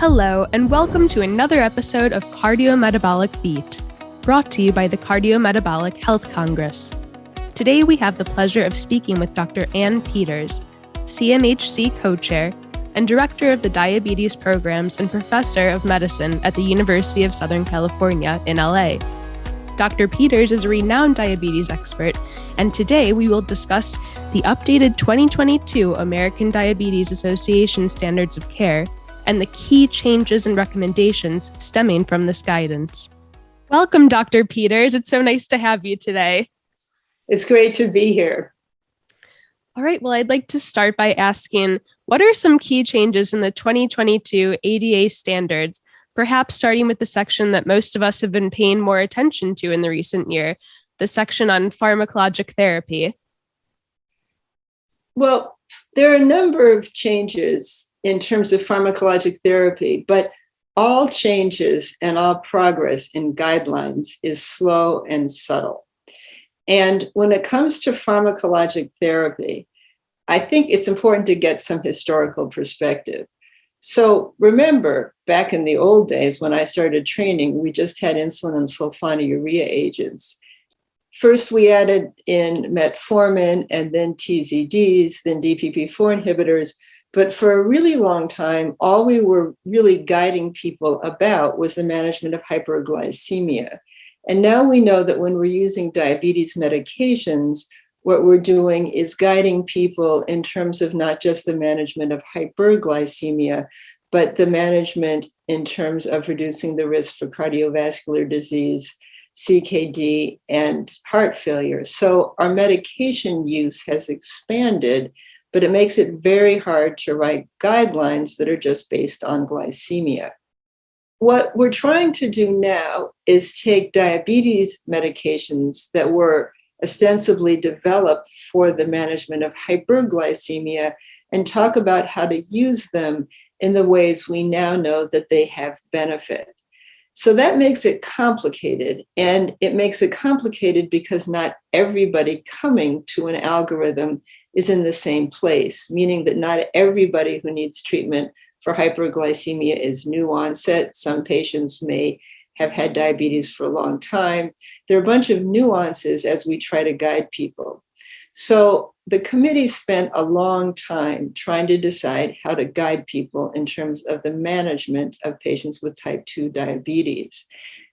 Hello, and welcome to another episode of Cardiometabolic Beat, brought to you by the Cardiometabolic Health Congress. Today we have the pleasure of speaking with Dr. Ann Peters, CMHC Co-Chair and Director of the Diabetes Programs and Professor of Medicine at the University of Southern California in LA. Dr. Peters is a renowned diabetes expert, and today we will discuss the updated 2022 American Diabetes Association Standards of Care and the key changes and recommendations stemming from this guidance. Welcome, Dr. Peters. It's so nice to have you today. It's great to be here. All right, well, I'd like to start by asking, what are some key changes in the 2022 ADA standards, perhaps starting with the section that most of us have been paying more attention to in the recent year, the section on pharmacologic therapy? Well, there are a number of changes in terms of pharmacologic therapy, but all changes and all progress in guidelines is slow and subtle. And when it comes to pharmacologic therapy, I think it's important to get some historical perspective. So remember, back in the old days when I started training, we just had insulin and sulfonylurea agents. First, we added in metformin and then TZDs, then DPP-4 inhibitors. But for a really long time, all we were really guiding people about was the management of hyperglycemia. And now we know that when we're using diabetes medications, what we're doing is guiding people in terms of not just the management of hyperglycemia, but the management in terms of reducing the risk for cardiovascular disease, CKD, and heart failure. So our medication use has expanded, but it makes it very hard to write guidelines that are just based on glycemia. What we're trying to do now is take diabetes medications that were ostensibly developed for the management of hyperglycemia and talk about how to use them in the ways we now know that they have benefit. So that makes it complicated, and it makes it complicated because not everybody coming to an algorithm is in the same place, meaning that not everybody who needs treatment for hyperglycemia is new onset. Some patients may have had diabetes for a long time. There are a bunch of nuances as we try to guide people. So the committee spent a long time trying to decide how to guide people in terms of the management of patients with type 2 diabetes.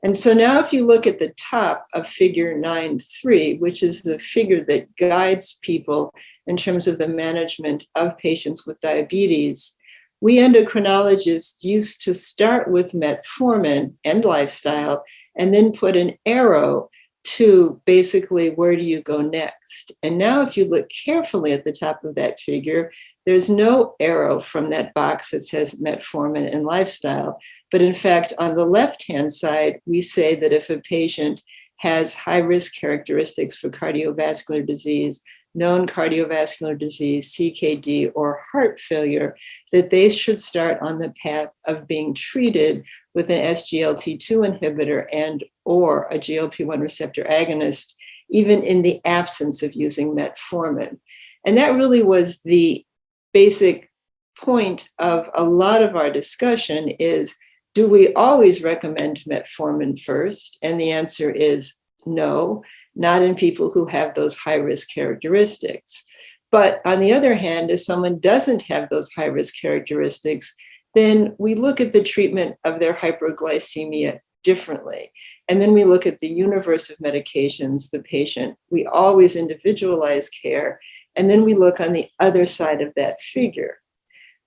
And so now if you look at the top of figure 9.3, which is the figure that guides people in terms of the management of patients with diabetes, we endocrinologists used to start with metformin and lifestyle and then put an arrow to basically where do you go next. And now if you look carefully at the top of that figure, there's no arrow from that box that says metformin and lifestyle. But in fact, on the left-hand side, we say that if a patient has high-risk characteristics for cardiovascular disease, known cardiovascular disease, CKD, or heart failure, that they should start on the path of being treated with an SGLT2 inhibitor and or a GLP-1 receptor agonist, even in the absence of using metformin. And that really was the basic point of a lot of our discussion is, do we always recommend metformin first? And the answer is no, not in people who have those high-risk characteristics. But on the other hand, if someone doesn't have those high-risk characteristics, then we look at the treatment of their hyperglycemia differently. And then we look at the universe of medications, the patient. We always individualize care. And then we look on the other side of that figure.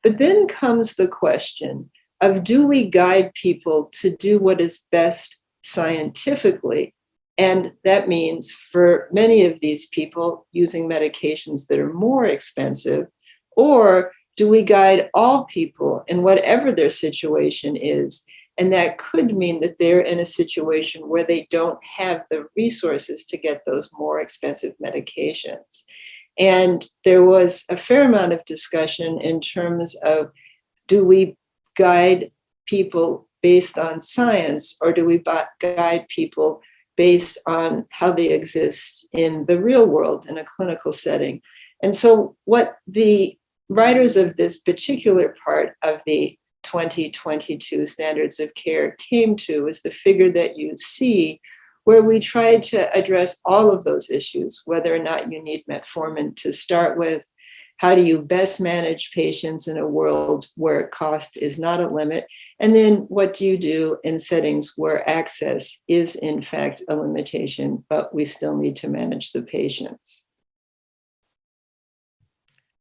But then comes the question of, do we guide people to do what is best scientifically? And that means for many of these people using medications that are more expensive, or do we guide all people in whatever their situation is? And that could mean that they're in a situation where they don't have the resources to get those more expensive medications. And there was a fair amount of discussion in terms of, do we guide people based on science, or do we guide people based on how they exist in the real world in a clinical setting? And so what the writers of this particular part of the 2022 standards of care came to is the figure that you see, where we tried to address all of those issues, whether or not you need metformin to start with, how do you best manage patients in a world where cost is not a limit, and then what do you do in settings where access is in fact a limitation, but we still need to manage the patients.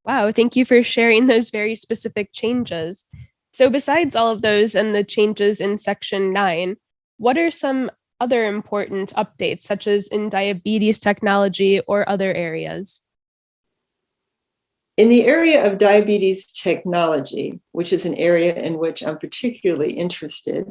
Wow, thank you for sharing those very specific changes. So besides all of those and the changes in Section 9, what are some other important updates, such as in diabetes technology or other areas? In the area of diabetes technology, which is an area in which I'm particularly interested,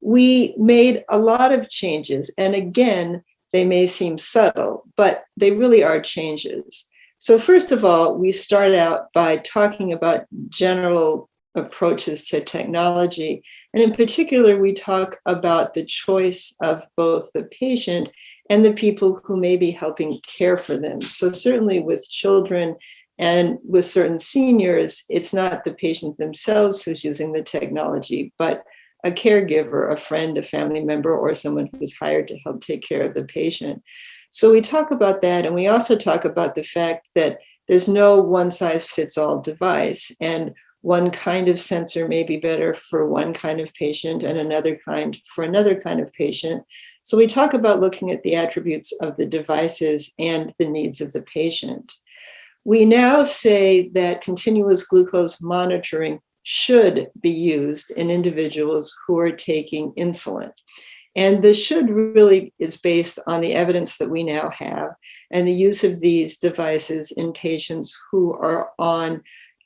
we made a lot of changes. And again, they may seem subtle, but they really are changes. So first of all, we start out by talking about general approaches to technology. And in particular, we talk about the choice of both the patient and the people who may be helping care for them. So certainly with children and with certain seniors, it's not the patient themselves who's using the technology, but a caregiver, a friend, a family member, or someone who's hired to help take care of the patient. So we talk about that, and we also talk about the fact that there's no one-size-fits-all device, and one kind of sensor may be better for one kind of patient and another kind for another kind of patient. So we talk about looking at the attributes of the devices and the needs of the patient. We now say that continuous glucose monitoring should be used in individuals who are taking insulin. And the should really is based on the evidence that we now have and the use of these devices in patients who are on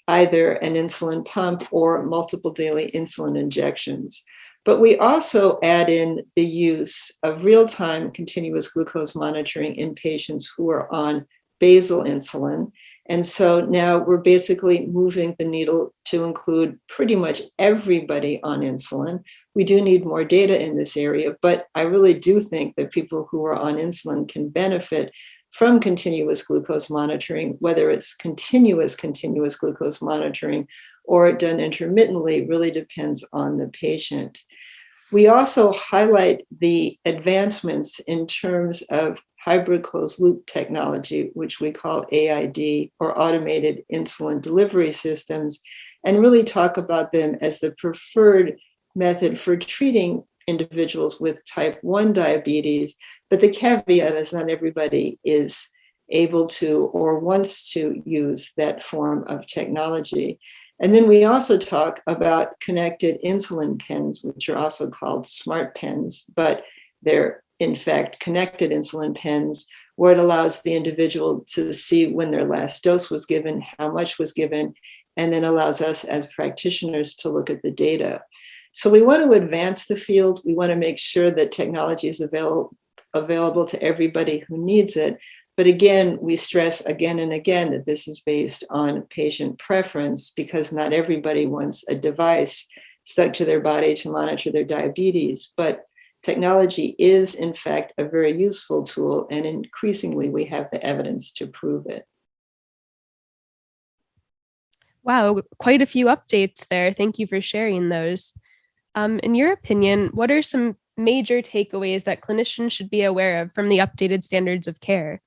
either an insulin pump or multiple daily insulin injections. But we also add in the use of real-time continuous glucose monitoring in patients who are on basal insulin. And so now we're basically moving the needle to include pretty much everybody on insulin. We do need more data in this area, but I really do think that people who are on insulin can benefit from continuous glucose monitoring, whether it's continuous glucose monitoring or done intermittently, really depends on the patient. We also highlight the advancements in terms of hybrid closed loop technology, which we call AID, or automated insulin delivery systems, and really talk about them as the preferred method for treating individuals with type 1 diabetes. But the caveat is not everybody is able to or wants to use that form of technology. And then we also talk about connected insulin pens, which are also called smart pens, but they're in fact connected insulin pens, where it allows the individual to see when their last dose was given, how much was given, and then allows us as practitioners to look at the data. So we want to advance the field. We want to make sure that technology is available to everybody who needs it. But again, we stress again and again that this is based on patient preference, because not everybody wants a device stuck to their body to monitor their diabetes. But technology is, in fact, a very useful tool, and increasingly we have the evidence to prove it. Wow, quite a few updates there. Thank you for sharing those. In your opinion, what are some major takeaways that clinicians should be aware of from the updated standards of care?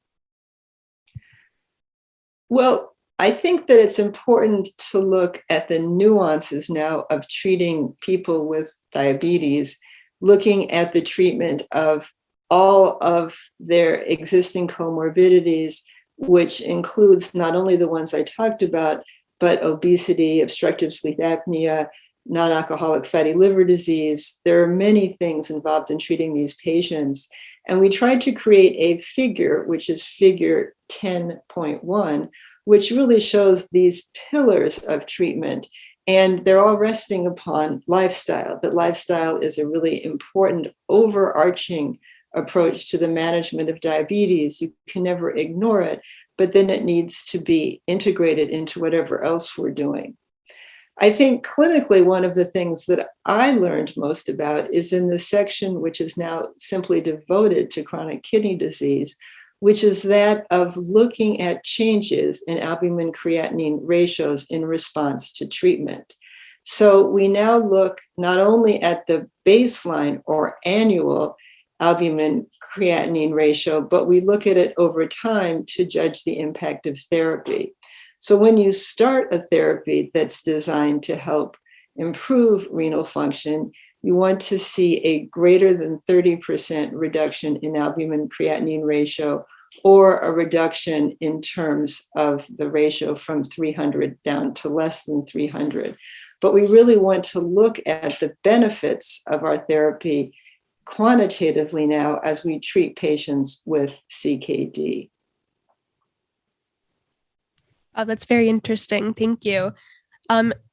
Well, I think that it's important to look at the nuances now of treating people with diabetes, looking at the treatment of all of their existing comorbidities, which includes not only the ones I talked about, but obesity, obstructive sleep apnea, non-alcoholic fatty liver disease. There are many things involved in treating these patients. And we tried to create a figure, which is figure 10.1, which really shows these pillars of treatment. And they're all resting upon lifestyle. That lifestyle is a really important overarching approach to the management of diabetes. You can never ignore it, but then it needs to be integrated into whatever else we're doing. I think clinically, one of the things that I learned most about is in the section which is now simply devoted to chronic kidney disease, which is that of looking at changes in albumin creatinine ratios in response to treatment. So we now look not only at the baseline or annual albumin creatinine ratio, but we look at it over time to judge the impact of therapy. So when you start a therapy that's designed to help improve renal function, you want to see a greater than 30% reduction in albumin creatinine ratio, or a reduction in terms of the ratio from 300 down to less than 300. But we really want to look at the benefits of our therapy quantitatively now as we treat patients with CKD. Oh, that's very interesting. Thank you.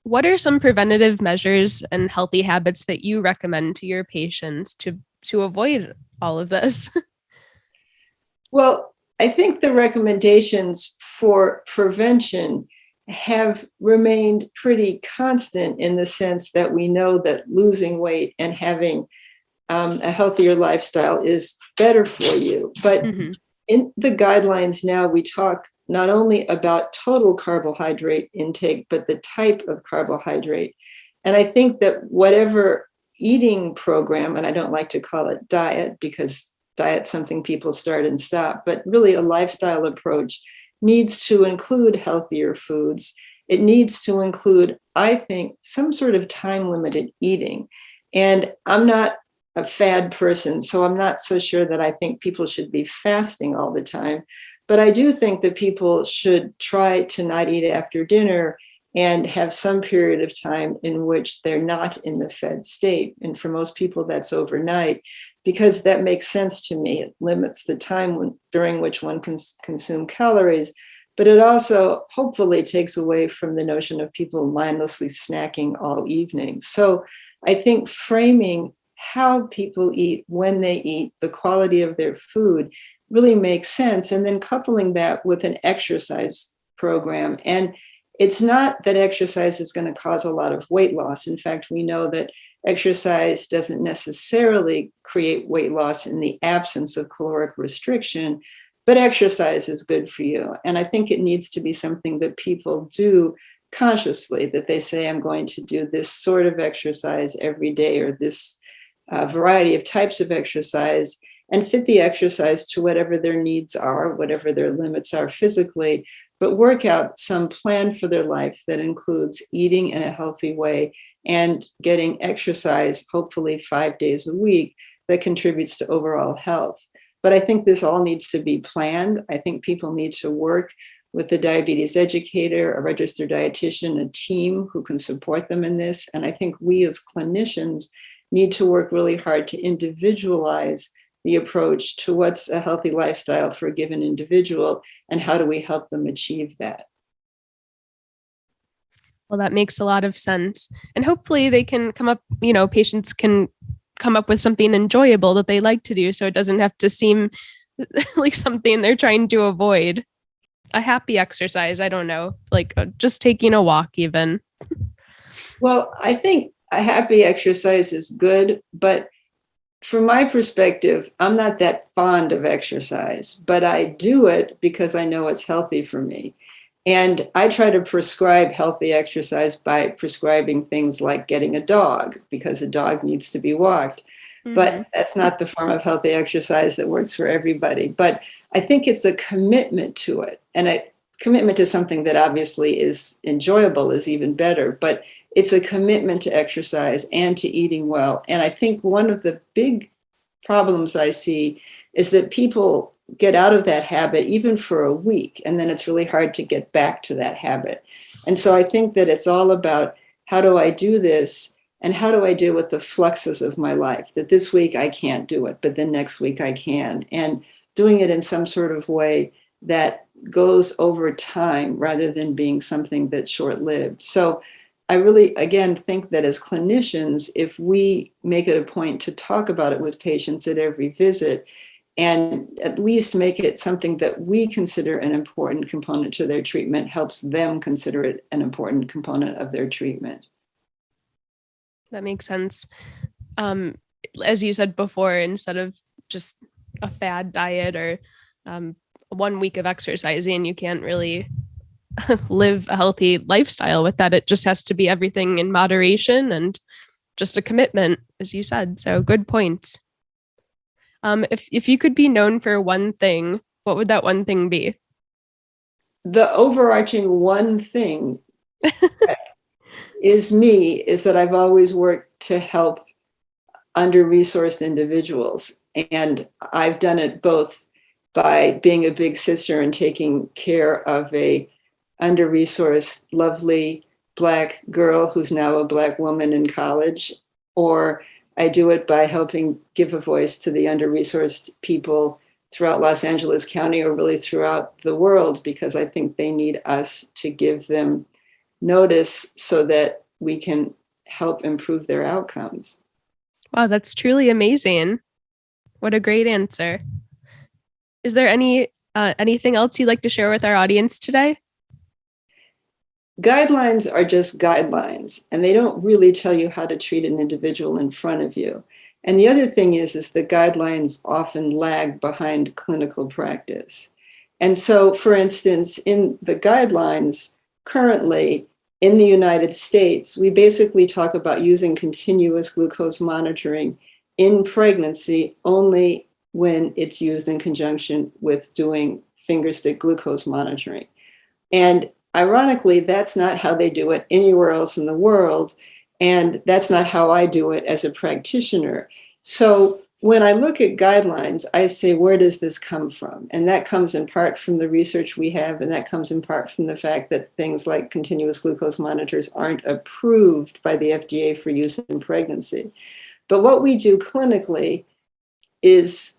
What are some preventative measures and healthy habits that you recommend to your patients to avoid all of this? Well, I think the recommendations for prevention have remained pretty constant in the sense that we know that losing weight and having a healthier lifestyle is better for you. But in the guidelines now, we talk not only about total carbohydrate intake, but the type of carbohydrate. And I think that whatever eating program, and I don't like to call it diet because diet's something people start and stop, but really a lifestyle approach needs to include healthier foods. It needs to include, I think, some sort of time-limited eating. And I'm not a fad person, so I'm not so sure that I think people should be fasting all the time. But I do think that people should try to not eat after dinner and have some period of time in which they're not in the fed state. And for most people, that's overnight, because that makes sense to me. It limits the time during which one can consume calories, but it also hopefully takes away from the notion of people mindlessly snacking all evening. So I think framing how people eat, when they eat, the quality of their food really makes sense. And then coupling that with an exercise program. And it's not that exercise is going to cause a lot of weight loss. In fact, we know that exercise doesn't necessarily create weight loss in the absence of caloric restriction, but exercise is good for you. And I think it needs to be something that people do consciously, that they say, I'm going to do this sort of exercise every day, or this variety of types of exercise, and fit the exercise to whatever their needs are, whatever their limits are physically, but work out some plan for their life that includes eating in a healthy way and getting exercise, hopefully 5 days a week, that contributes to overall health. But I think this all needs to be planned. I think people need to work with a diabetes educator, a registered dietitian, a team who can support them in this. And I think we as clinicians need to work really hard to individualize the approach to what's a healthy lifestyle for a given individual and how do we help them achieve that. Well, that makes a lot of sense. And hopefully they can come up, patients can come up with something enjoyable that they like to do, so it doesn't have to seem like something they're trying to avoid. A happy exercise, I don't know, like just taking a walk even. Well, I think a happy exercise is good, but from my perspective, I'm not that fond of exercise, but I do it because I know it's healthy for me. And I try to prescribe healthy exercise by prescribing things like getting a dog, because a dog needs to be walked. But that's not the form of healthy exercise that works for everybody. But I think it's a commitment to it. And a commitment to something that obviously is enjoyable is even better. But it's a commitment to exercise and to eating well. And I think one of the big problems I see is that people get out of that habit even for a week, and then it's really hard to get back to that habit. And so I think that it's all about, how do I do this? And how do I deal with the fluxes of my life? That this week I can't do it, but then next week I can. And doing it in some sort of way that goes over time rather than being something that's short-lived. So I really, again, think that as clinicians, if we make it a point to talk about it with patients at every visit, and at least make it something that we consider an important component to their treatment, helps them consider it an important component of their treatment. That makes sense. As you said before, instead of just a fad diet or 1 week of exercising, you can't really live a healthy lifestyle with that. It just has to be everything in moderation and just a commitment, as you said. So good points. If you could be known for one thing, what would that one thing be? The overarching one thing is that I've always worked to help under-resourced individuals. And I've done it both by being a big sister and taking care of a under-resourced, lovely Black girl who's now a Black woman in college, or I do it by helping give a voice to the under-resourced people throughout Los Angeles County, or really throughout the world, because I think they need us to give them notice so that we can help improve their outcomes. Wow, that's truly amazing. What a great answer. Is there anything else you'd like to share with our audience today? Guidelines are just guidelines, and they don't really tell you how to treat an individual in front of you. And the other thing is the guidelines often lag behind clinical practice. And so, for instance, in the guidelines currently in the United States, we basically talk about using continuous glucose monitoring in pregnancy only when it's used in conjunction with doing fingerstick glucose monitoring. And ironically, that's not how they do it anywhere else in the world. And that's not how I do it as a practitioner. So when I look at guidelines, I say, where does this come from? And that comes in part from the research we have, and that comes in part from the fact that things like continuous glucose monitors aren't approved by the FDA for use in pregnancy. But what we do clinically is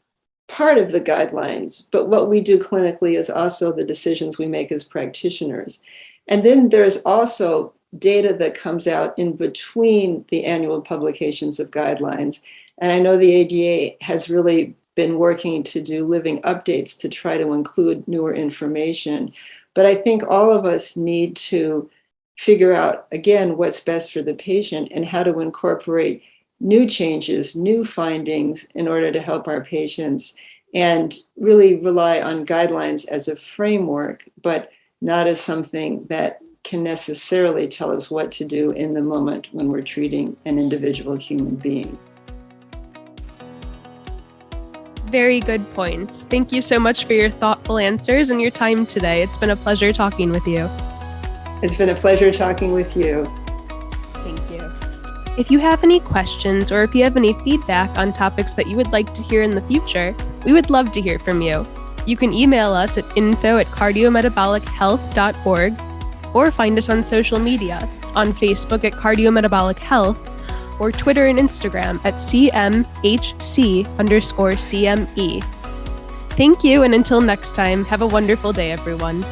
part of the guidelines, but what we do clinically is also the decisions we make as practitioners. And then there's also data that comes out in between the annual publications of guidelines. And I know the ADA has really been working to do living updates to try to include newer information. But I think all of us need to figure out, again, what's best for the patient and how to incorporate new changes, new findings in order to help our patients, and really rely on guidelines as a framework, but not as something that can necessarily tell us what to do in the moment when we're treating an individual human being. Very good points. Thank you so much for your thoughtful answers and your time today. It's been a pleasure talking with you. It's been a pleasure talking with you. Thank you. If you have any questions or if you have any feedback on topics that you would like to hear in the future, we would love to hear from you. You can email us at info@cardiometabolichealth.org or find us on social media, on Facebook at Cardiometabolic Health, or Twitter and Instagram at CMHC_CME. Thank you, and until next time, have a wonderful day, everyone.